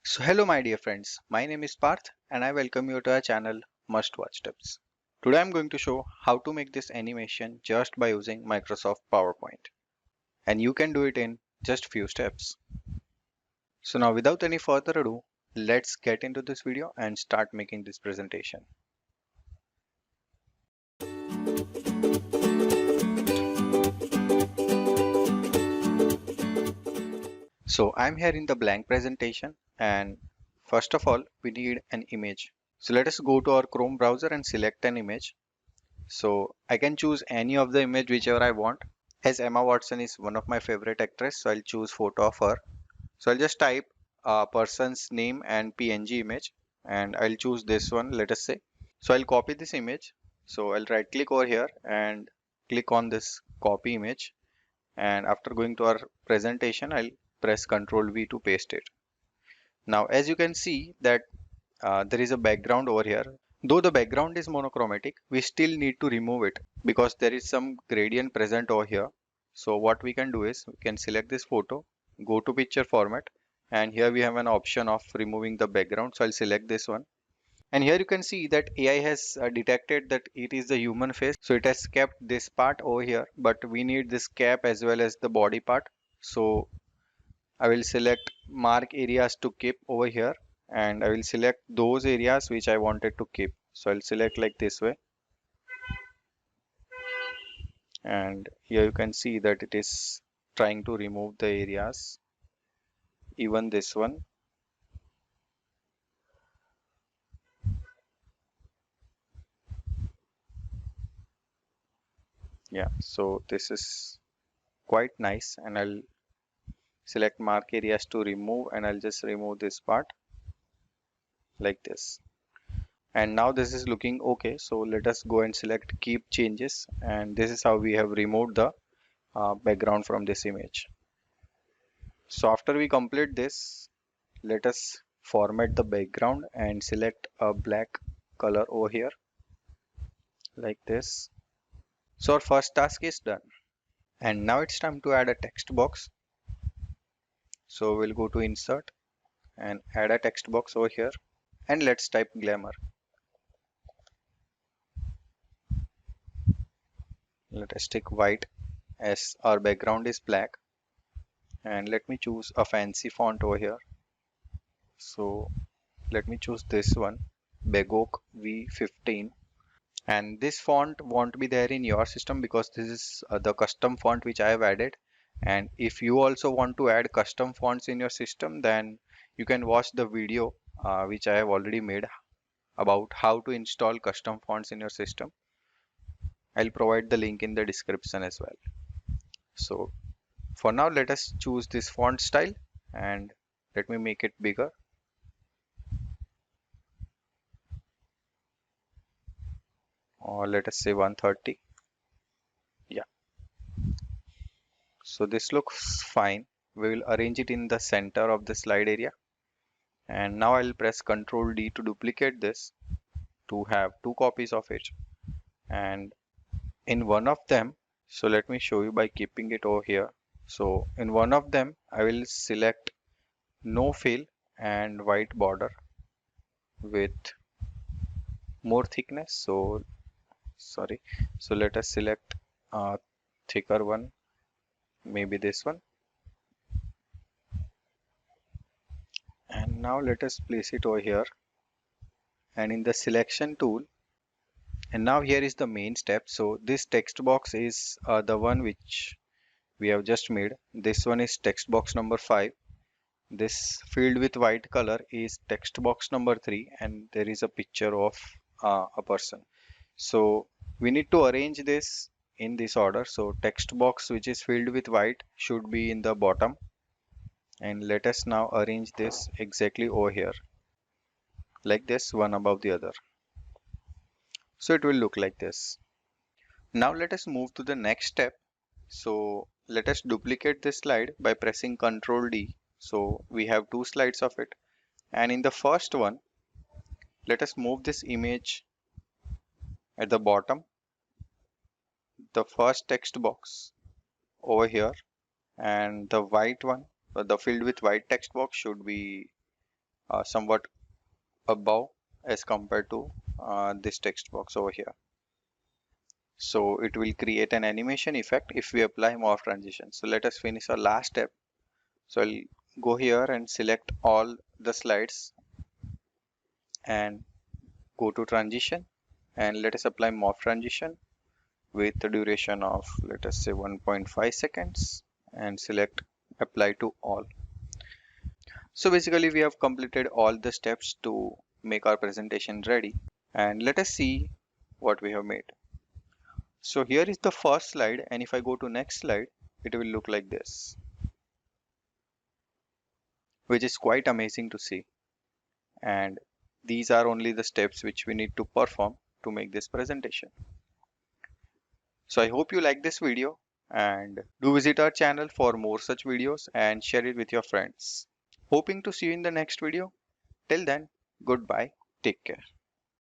So hello my dear friends, my name is Parth and I welcome you to our channel Must Watch Tips. Today I'm going to show how to make this animation just by using Microsoft PowerPoint. And you can do it in just few steps. So now without any further ado, let's get into this video and start making this presentation. So I'm here in the blank presentation and first of all we need an image. So let us go to our Chrome browser and select an image. So I can choose any of the image whichever I want. As Emma Watson is one of my favorite actress, so I'll choose photo of her. So I'll just type a person's name and PNG image and I'll choose this one, let us say. So I'll copy this image. So I'll right click over here and click on this copy image. And after going to our presentation, I'll press Ctrl V to paste it. Now, as you can see that there is a background over here. Though the background is monochromatic, we still need to remove it because there is some gradient present over here. So what we can do is we can select this photo, go to picture format, and here we have an option of removing the background. So I'll select this one. And here you can see that AI has detected that it is the human face. So it has kept this part over here, but we need this cap as well as the body part. So I will select mark areas to keep over here and I will select those areas which I wanted to keep. So I'll select like this way. And here you can see that it is trying to remove the areas, even this one. Yeah, so this is quite nice and I'll select mark areas to remove and I'll just remove this part like this. And now this is looking okay. So let us go and select keep changes and this is how we have removed the background from this image. So after we complete this, let us format the background and select a black color over here like this. So our first task is done. And now it's time to add a text box. So we'll go to insert and add a text box over here and let's type glamour. Let us take white as our background is black and let me choose a fancy font over here. So let me choose this one, Begok V15. And this font won't be there in your system because this is the custom font which I have added. And if you also want to add custom fonts in your system, then you can watch the video which I have already made about how to install custom fonts in your system. I'll provide the link in the description as well. So for now, let us choose this font style and let me make it bigger. Or let us say 130. Yeah. So this looks fine. We will arrange it in the center of the slide area. And now I'll press Ctrl D to duplicate this to have two copies of it. And in one of them, so let me show you by keeping it over here. So in one of them, I will select no fill and white border with more thickness. So sorry. So let us select a thicker one, maybe this one. And now let us place it over here. And in the selection tool, and now here is the main step. So this text box is the one which we have just made. This one is text box number 5. This field with white color is text box number 3 and there is a picture of a person. So we need to arrange this in this order. So text box which is filled with white should be in the bottom. And let us now arrange this exactly over here like this, one above the other. So it will look like this. Now let us move to the next step. So let us duplicate this slide by pressing Ctrl D. So we have two slides of it. And in the first one, let us move this image at the bottom, the first text box over here, and the white one, the filled with white text box should be somewhat above as compared to this text box over here. So it will create an animation effect if we apply morph transition. So let us finish our last step. So I'll go here and select all the slides and go to transition, and let us apply morph transition with a duration of, let us say, 1.5 seconds, and select apply to all. So basically we have completed all the steps to make our presentation ready, and let us see what we have made. So here is the first slide, and if I go to next slide, it will look like this, which is quite amazing to see. And these are only the steps which we need to perform to make this presentation. So I hope you like this video, and do visit our channel for more such videos and share it with your friends. Hoping to see you in the next video. Till then, goodbye. Take care.